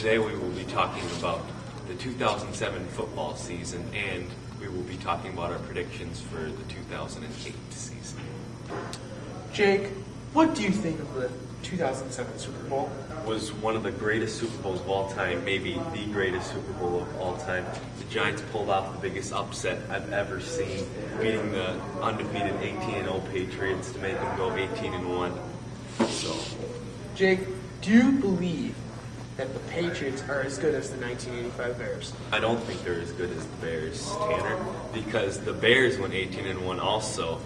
Today we will be talking about the 2007 football season, and we will be talking about our predictions for the 2008 season. Jake, what do you think of the 2007 Super Bowl? It was one of the greatest Super Bowls of all time, maybe the greatest Super Bowl of all time. The Giants pulled off the biggest upset I've ever seen, beating the undefeated 18-0 Patriots to make them go 18-1. So, Jake, do you believe that the Patriots are as good as the 1985 Bears? I don't think they're as good as the Bears, Tanner, because the Bears went 18-1 also,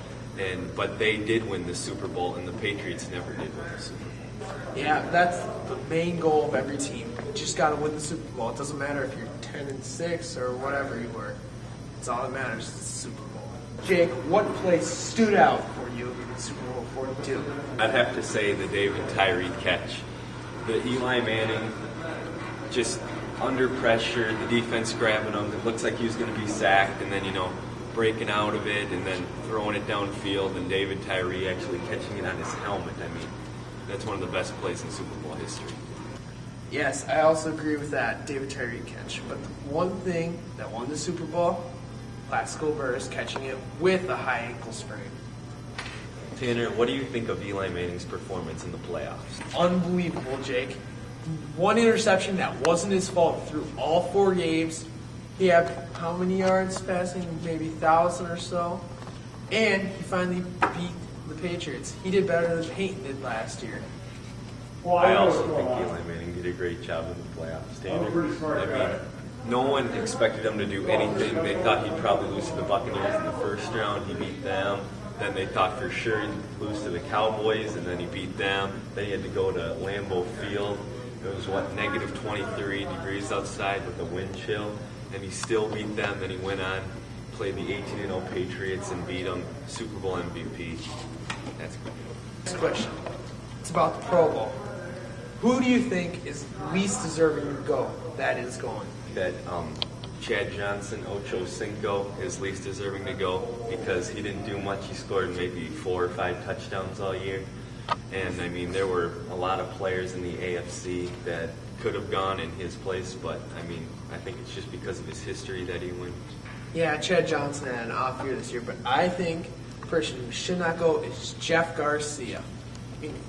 but they did win the Super Bowl, and the Patriots never did win the Super Bowl. Yeah, that's the main goal of every team. You just got to win the Super Bowl. It doesn't matter if you're 10-6 or whatever you were. It's all that matters is the Super Bowl. Jake, what play stood out for you in Super Bowl 42? I'd have to say the David Tyree catch. The Eli Manning, just under pressure, the defense grabbing him. It looks like he was going to be sacked, and then, breaking out of it and then throwing it downfield, and David Tyree actually catching it on his helmet. I mean, that's one of the best plays in Super Bowl history. Yes, I also agree with that David Tyree catch. But the one thing that won the Super Bowl, Plaxico Burress catching it with a high ankle sprain. Tanner, what do you think of Eli Manning's performance in the playoffs? Unbelievable, Jake. One interception that wasn't his fault through all 4 games. He had how many yards passing? Maybe 1,000 or so. And he finally beat the Patriots. He did better than Peyton did last year. Well, I also think Eli Manning did a great job in the playoffs, Tanner. I mean, no one expected him to do anything. They thought he'd probably lose to the Buccaneers in the first round. He beat them. Then they thought for sure he'd lose to the Cowboys, and then he beat them. Then he had to go to Lambeau Field. It was, negative 23 degrees outside with a wind chill, and he still beat them. Then he went on, played the 18-0 Patriots, and beat them, Super Bowl MVP. That's good. Next question. It's about the Pro Bowl. Who do you think is least deserving to go that is going? That Chad Johnson, Ocho Cinco, is least deserving to go because he didn't do much. He scored maybe 4 or 5 touchdowns all year. And, I mean, there were a lot of players in the AFC that could have gone in his place, but, I think it's just because of his history that he went. Yeah, Chad Johnson had an off year this year, but I think the person who should not go is Jeff Garcia.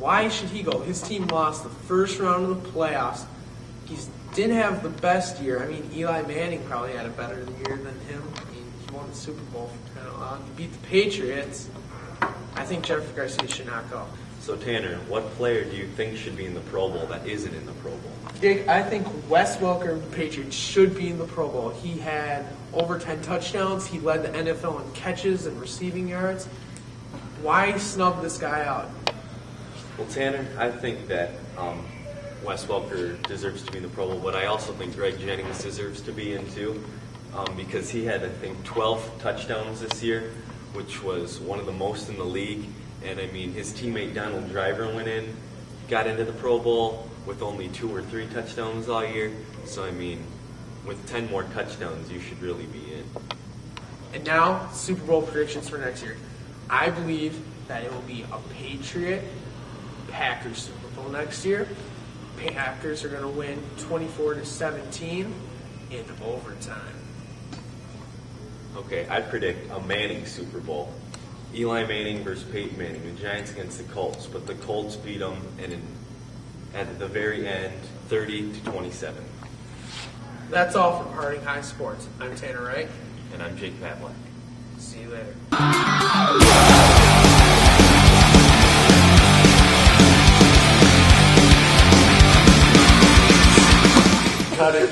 Why should he go? His team lost the first round of the playoffs. He didn't have the best year. Eli Manning probably had a better year than him. He won the Super Bowl for crying out loud. He beat the Patriots. I think Jeff Garcia should not go. So, Tanner, what player do you think should be in the Pro Bowl that isn't in the Pro Bowl? Dick, I think Wes Welker of the Patriots should be in the Pro Bowl. He had over 10 touchdowns. He led the NFL in catches and receiving yards. Why snub this guy out? Well, Tanner, I think that Wes Welker deserves to be in the Pro Bowl, but I also think Greg Jennings deserves to be in too, because he had, 12 touchdowns this year, which was one of the most in the league. And, his teammate Donald Driver went in, got into the Pro Bowl with only 2 or 3 touchdowns all year. So, with 10 more touchdowns, you should really be in. And now, Super Bowl predictions for next year. I believe that it will be a Patriots Super Bowl next year. Packers are going to win 24-17 in overtime. Okay, I predict a Manning Super Bowl. Eli Manning versus Peyton Manning, the Giants against the Colts, but the Colts beat them, and at the very end, 30-27. That's all from Harding High Sports. I'm Tanner Wright. And I'm Jake Pavlik. See you later. I got it.